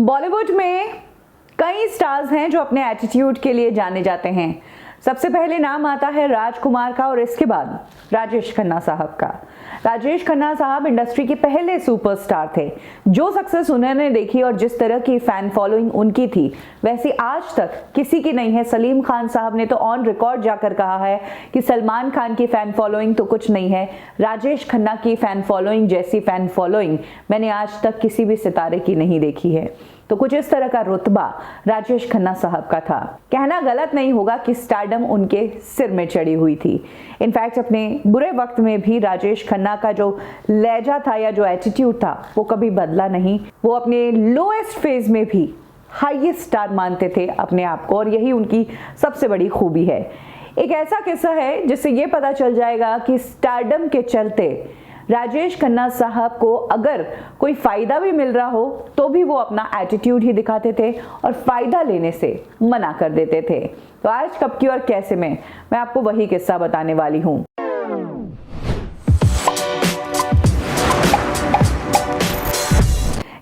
बॉलीवुड में कई स्टार्स हैं जो अपने एटीट्यूड के लिए जाने जाते हैं। सबसे पहले नाम आता है राजकुमार का और इसके बाद राजेश खन्ना साहब का। राजेश खन्ना साहब इंडस्ट्री के पहले सुपरस्टार थे। जो सक्सेस उन्होंने देखी और जिस तरह की फैन फॉलोइंग उनकी थी वैसी आज तक किसी की नहीं है। सलीम खान साहब ने तो ऑन रिकॉर्ड जाकर कहा है कि सलमान खान की फैन फॉलोइंग तो कुछ नहीं है, राजेश खन्ना की फैन फॉलोइंग जैसी फैन फॉलोइंग मैंने आज तक किसी भी सितारे की नहीं देखी है। तो कुछ इस तरह का रुतबा राजेश खन्ना साहब का था। कहना गलत नहीं होगा कि स्टारडम उनके सिर में चढ़ी हुई थी। इनफैक्ट अपने बुरे वक्त में भी राजेश खन्ना का जो लहजा था या जो एटीट्यूड था वो कभी बदला नहीं। वो अपने लोएस्ट फेज में भी हाईएस्ट स्टार मानते थे अपने आप को और यही उनकी सबसे बड़ी खूबी है। एक ऐसा किस्सा है जिससे ये पता चल जाएगा कि स्टारडम के चलते राजेश खन्ना साहब को अगर कोई फायदा भी मिल रहा हो तो भी वो अपना एटीट्यूड ही दिखाते थे और फायदा लेने से मना कर देते थे। तो आज कब की और कैसे में मैं आपको वही किस्सा बताने वाली हूँ।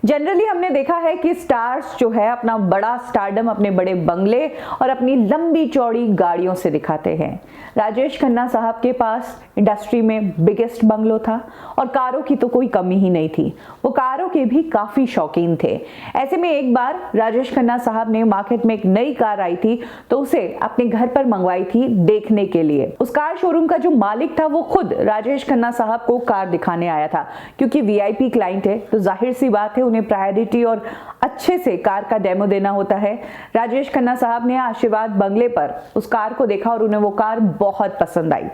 जनरली हमने देखा है कि स्टार्स जो है अपना बड़ा स्टारडम अपने बड़े बंगले और अपनी लंबी चौड़ी गाड़ियों से दिखाते हैं। राजेश खन्ना साहब के पास इंडस्ट्री में बिगेस्ट बंगलो था और कारों की तो कोई कमी ही नहीं थी। वो कारों के भी काफी शौकीन थे। ऐसे में एक बार राजेश खन्ना साहब ने मार्केट में एक नई कार आई थी तो उसे अपने घर पर मंगवाई थी देखने के लिए। उस कार शोरूम का जो मालिक था वो खुद राजेश खन्ना साहब को कार दिखाने आया था। क्योंकि वीआईपी क्लाइंट है तो जाहिर सी बात है उन्हें प्रायोरिटी और अच्छे से कार का डेमो देना होता है। राजेश खन्ना साहब ने आशीर्वाद बंगले पर उस कार को देखा और उन्हें वो कार बहुत पसंद आई।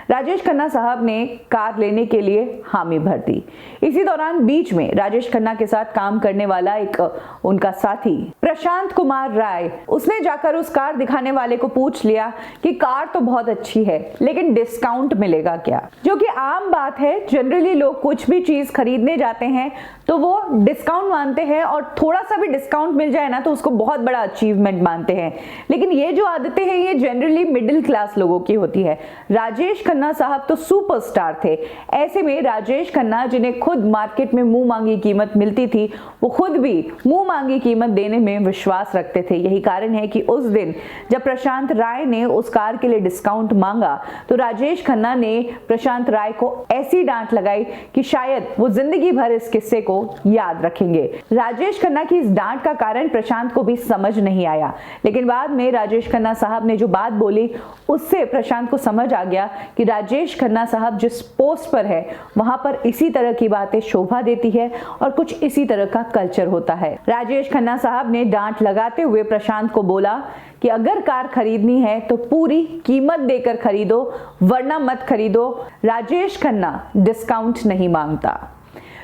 राजेश खन्ना साहब ने कार लेने के लिए हामी भर दी। इसी दौरान बीच में राजेश खन्ना के साथ काम करने वाला एक उनका साथी प्रशांत कुमार राय, उसने जाकर उस कार दिखाने वाले को पूछ लिया कि कार तो बहुत अच्छी है लेकिन डिस्काउंट मिलेगा क्या। जो कि आम बात है, जनरली लोग कुछ भी चीज खरीदने जाते हैं तो वो डिस्काउंट मानते हैं और थोड़ा सा भी डिस्काउंट मिल जाए ना तो उसको बहुत बड़ा अचीवमेंट मानते हैं। लेकिन ये जो आदतें हैं ये जनरली मिडिल क्लास लोगों की होती है। राजेश खन्ना साहब तो सुपरस्टार थे। ऐसे में राजेश खन्ना जिन्हें खुद मार्केट में मुंह मांगी कीमत मिलती थी वो खुद भी मुंह मांगी कीमत देने में विश्वास रखते थे। यही कारण है कि उस दिन जब प्रशांत राय ने उस कार के लिए डिस्काउंट मांगा तो राजेश खन्ना ने प्रशांत राय को ऐसी डांट लगाई कि शायद वो जिंदगी भर इस किस्से को याद रखेंगे। राजेश खन्ना की इस डांट का कारण प्रशांत को भी समझ नहीं आया, लेकिन बाद में राजेश खन्ना साहब ने जो बात बोली उससे प्रशांत को समझ आ गया कि राजेश खन्ना साहब जिस पोस्ट पर है वहां पर इसी तरह की बातें शोभा देती है और कुछ इसी तरह का कल्चर होता है। राजेश खन्ना साहब ने डांट लगाते हुए प्रशांत को बोला कि अगर कार खरीदनी है तो पूरी कीमत देकर खरीदो वरना मत खरीदो। राजेश खन्ना डिस्काउंट नहीं मांगता।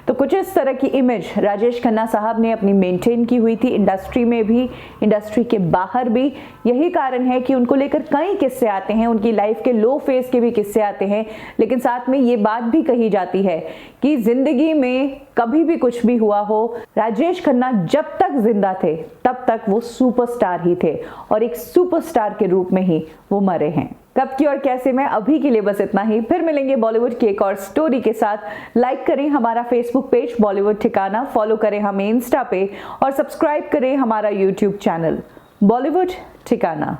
तो कुछ इस तरह की इमेज राजेश खन्ना साहब ने अपनी मेंटेन की हुई थी इंडस्ट्री में भी, इंडस्ट्री के बाहर भी। यही कारण है कि उनको लेकर कई किस्से आते हैं, उनकी लाइफ के लो फेज के भी किस्से आते हैं। लेकिन साथ में ये बात भी कही जाती है कि जिंदगी में कभी भी कुछ भी हुआ हो, राजेश खन्ना जब तक जिंदा थे तब तक वो सुपरस्टार ही थे और एक सुपरस्टार के रूप में ही वो मरे हैं। कब की और कैसे में अभी के लिए बस इतना ही। फिर मिलेंगे बॉलीवुड की एक और स्टोरी के साथ। लाइक करें हमारा फेसबुक पेज बॉलीवुड ठिकाना, फॉलो करें हमें इंस्टा पे और सब्सक्राइब करें हमारा यूट्यूब चैनल बॉलीवुड ठिकाना।